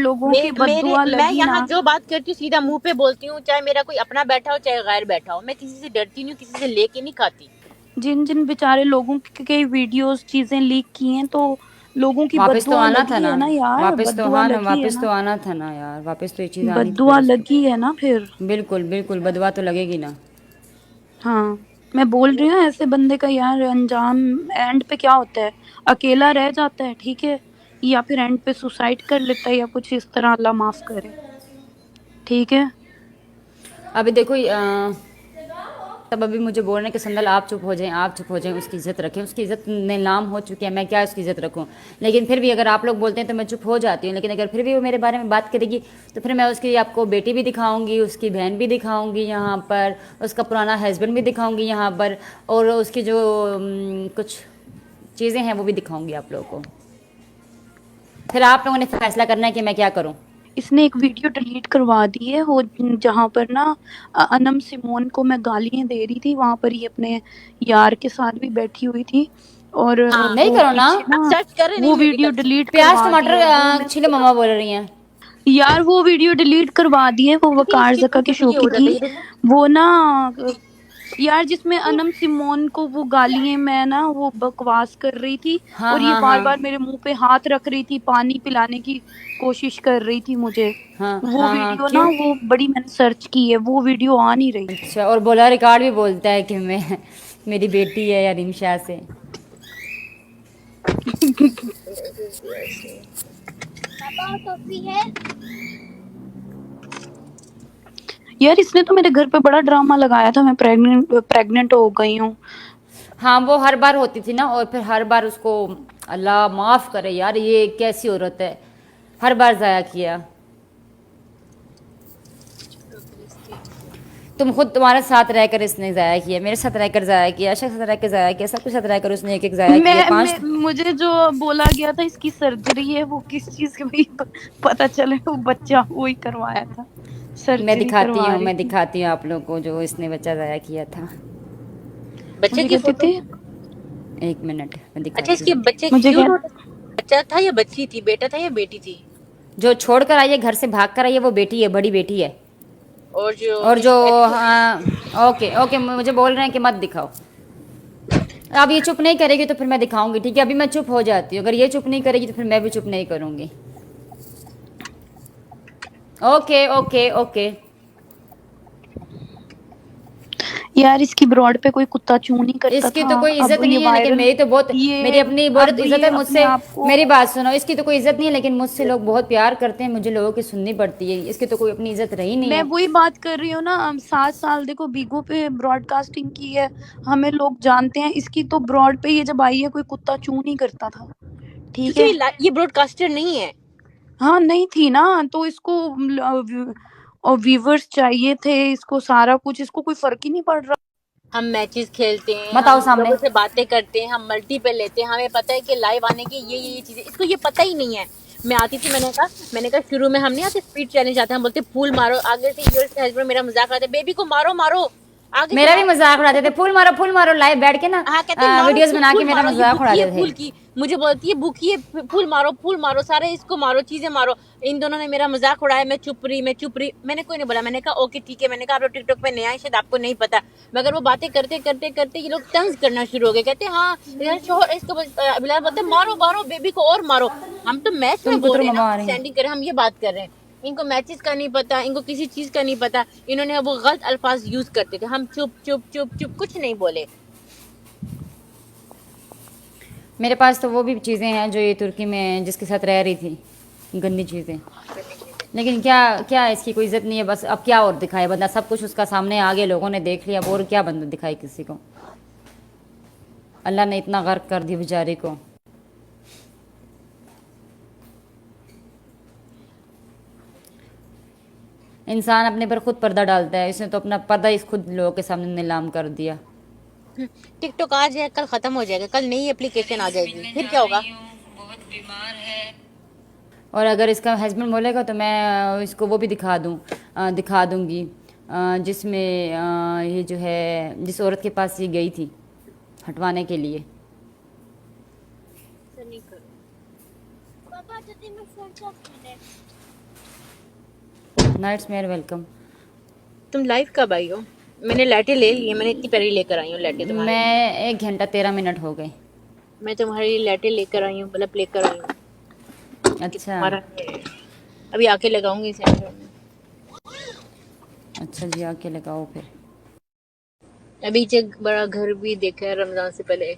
लोगों की मेरे बद्दुआ मैं लगी यहाँ ना। जो बात करती हूँ सीधा मुंह पे बोलती हूँ, चाहे मेरा कोई अपना बैठा हो चाहे गैर बैठा हो, मैं किसी से डरती नहीं हूँ, किसी से लेके नहीं खाती। जिन जिन बेचारे लोगों के वीडियोस चीजें लीक की हैं तो लोगों की वापस तो बद्दुआ आना था लगी ना। है ना यार, वापस तो बद्दुआ हाँ ना, लगी है वापस तो ना, आना था ना यार, वापस तो ये चीज़ आनी थी फिर बद्दुआ उसको। लगी है ना फिर। बिल्कुल बिल्कुल, बदवा तो लगेगी ना। हाँ, मैं बोल रही हूँ ऐसे बंदे का यार अंजाम एंड पे क्या होता है, अकेला रह जाता है ठीक है, या फिर एंड पे सुसाइड कर लेता है या कुछ इस तरह, अल्लाह माफ करे। ठीक है। अभी देखो तब अभी मुझे बोल रहे हैं कि संदल आप चुप हो जाएं, आप चुप हो जाएं, उसकी इज़्ज़त रखें, उसकी इज़्ज़त नीलाम हो चुकी है, मैं क्या उसकी इज़्ज़त रखूं। लेकिन फिर भी अगर आप लोग बोलते हैं तो मैं चुप हो जाती हूँ, लेकिन अगर फिर भी वो मेरे बारे में बात करेगी तो फिर मैं उसकी आपको बेटी भी दिखाऊंगी, उसकी बहन भी दिखाऊंगी यहाँ पर, उसका पुराना हस्बैंड भी दिखाऊंगी यहाँ पर, और उसकी जो कुछ चीज़ें हैं वो भी दिखाऊंगी आप लोगों को। फिर आप लोगों ने फैसला करना है कि मैं क्या करूँ। इसने एक वीडियो डिलीट करवा दी है वो, जहाँ पर ना अनम सिमोन को मैं गालियां दे रही थी, वहां पर ये अपने यार के साथ भी बैठी हुई थी और हाँ, नहीं वो करो ना। पीछे आप ना सर्च कर रहे नहीं वो वीडियो मेडिकल से। डिलीट प्याज करवा दी टमाटर है वो, मैं छिलो मम्मा बोल रही हैं। यार वो वीडियो डिलीट करवा दी है, वो देखिए वकार इसके जका की पीछे शो ये की हो थी। जाता है, ये देखो। वो ना यार जिसमें अनम सिमोन को वो गालियां मैं ना वो बकवास कर रही थी हाँ और ये हाँ बार हाँ बार मेरे मुंह पे हाथ रख रही थी, पानी पिलाने की कोशिश कर रही थी मुझे। हाँ वो हाँ हाँ, वीडियो ना क्यों? वो बड़ी मैंने सर्च की है, वो वीडियो आ नहीं रही। अच्छा, और बोला रिकॉर्ड भी बोलता है कि मैं मेरी बेटी है या रिमशा से। यार इसने तो मेरे घर पे बड़ा ड्रामा लगाया था, मैं प्रेग्नेंट प्रेग्नेंट हो गई हूँ। हाँ वो हर बार होती थी ना, और फिर हर बार उसको, अल्लाह माफ़ करे यार, ये कैसी औरत है, हर बार ज़ाया किया। तुम खुद, तुम्हारे साथ रहकर इसने ज़ाया किया, मेरे साथ रहकर ज़ाया किया, आशा के साथ रहकर ज़ाया किया, सब कुछ साथ रहकर उसने एक एक ज़ाया किया, पांच। मुझे जो बोला गया था इसकी सर्जरी है, वो किस चीज की भी पता चले, वो बच्चा वही करवाया था, सर्जरी करवा रही मैं थी। दिखाती हूँ आप लोगों को जो इसने बच्चा ज़ाया किया था। बच्चे मुझे की कहते फोटो। थे, एक मिनट मैं अच्छा, दिखाती इसके हूँ। बच्चे मुझे क्यूट कह होते। बच्चा था या बच्ची थी, बेटा था या बेटी थी? जो छोड़ कर आई है, घर से भाग कर आई है, वो बेटी है, बड़ी बेटी है। और जो और जो, इस हाँ ओके ओके, मुझे बोल रहे हैं कि मत दिखाओ। अब ये चुप नहीं करेगी तो फिर मैं दिखाऊंगी, ठीक है? अभी मैं चुप हो जाती हूँ, अगर ये चुप नहीं करेगी तो फिर मैं भी चुप नहीं करूंगी। Okay okay okay. यार इसकी ब्रॉड पे कोई कुत्ता चू नहीं करता इसकी था, तो कोई इज्जत अब ये नहीं है, लेकिन वायरल, मेरी तो बहुत, मेरी ये अपनी बहुत अब इज्जत ये है अपने मुझसे। आप को, मेरी बात सुनो, इसकी तो कोई इज्जत नहीं है, लेकिन मुझसे लोग बहुत प्यार करते हैं, मुझे लोगों की सुननी पड़ती है, इसकी तो कोई अपनी इज्जत रही नहीं मैं है। वही बात कर रही हूँ ना, 7 साल देखो बीगो पे ब्रॉडकास्टिंग की है, हमें लोग जानते हैं, इसकी तो ब्रॉड पे ये जब आई है कोई कुत्ता चू नहीं करता था, ठीक क्योंकि है। ये ब्रॉडकास्टर नहीं है। हाँ नहीं थी ना, तो इसको और व्यूवर्स चाहिए थे, इसको सारा कुछ, इसको कोई फर्क ही नहीं पड़ रहा। हम मैचेस खेलते हैं, मत हम आओ सामने। लोगों से बातें करते हैं, हम मल्टी पे लेते हैं, हमें पता है कि लाइव आने की ये चीजें, इसको ये पता ही नहीं है। मैं आती थी, मैंने कहा शुरू में हम नहीं आते स्पीड चैलेंज आते, हम बोलते फूल मारो, आगे से योर हस्बैंड मेरा मजाक आते, बेबी को मारो मारो, आगे से मेरा भी हमारे मजाक उड़ाते थे, फूल मारो लाइव बैठ के ना, हाँ कहते मारो वीडियोस बना के फूल मेरा मारो, ये मजाक भूखी है उड़ाते थे। फूल की, मुझे बोलती है भूखी है, फूल मारो सारे, इसको मारो, चीजें मारो। इन दोनों ने मेरा मजाक उड़ाया, मैं चुप रही, मैंने कोई नहीं बोला, मैंने कहा ओके ठीक है, मैंने कहा आप लोग टिकटॉक पे नए आए शायद आपको नहीं पता। मगर वो बातें करते करते करते ये लोग तंज करना शुरू हो गए, कहते हाँ यार शोहर इसको बिलाल बोलते मारो मारो बेबी को और मारो। हम तो मैच में तुम बोल कुतरो रहे हैं ना, ममा आ हम रही हैं। स्टैंडिंग करें, हम ये बात कर रहे हैं। इनको मैचेस का नहीं पता, इनको किसी चीज का नहीं पता, इन्होंने वो गलत अल्फाज यूज करते थे, हम चुप चुप चुप चुप कुछ नहीं बोले। मेरे पास तो वो भी चीज़ें हैं जो ये तुर्की में जिसके साथ रह रही थी, गंदी चीज़ें। लेकिन क्या, क्या इसकी कोई इज्जत नहीं है, बस अब क्या और दिखाए बंदा, सब कुछ उसका सामने आ गया, लोगों ने देख लिया, अब और क्या बंदा दिखाए किसी को। अल्लाह ने इतना गर्क कर दिया बेचारे को। इंसान अपने पर खुद पर्दा डालता है, इसने तो अपना पर्दा इस खुद लोगों के सामने नीलाम कर दिया। टिकटॉक आज है कल खत्म हो जाएगा, कल नई एप्लीकेशन आ जाएगी, फिर क्या होगा? बहुत बीमार है। और अगर इसका हस्बैंड बोलेगा तो मैं इसको वो भी दिखा दूंगी, जिसमें ये जो है, जिस औरत के पास ये गई थी हटवाने के लिए। नहीं करो। नाइट्स मेयर वेलकम। तुम लाइव कब आई हो? मैंने लाइटें ले ली है, मैंने इतनी प्यारी लेकर आई हूँ लाइटें तुम्हारे लिए। मैं 1 घंटा 13 मिनट हो गए। मैं तुम्हारे लिए लाइटें लेकर आई हूँ, बल्ब लेकर आई हूँ कि अच्छा तुम्हारा अभी आके लगाऊंगी सेंटर में। अच्छा जी, आके लगाओ फिर। अभी एक बड़ा घर भी देखा है रमजान से पहले।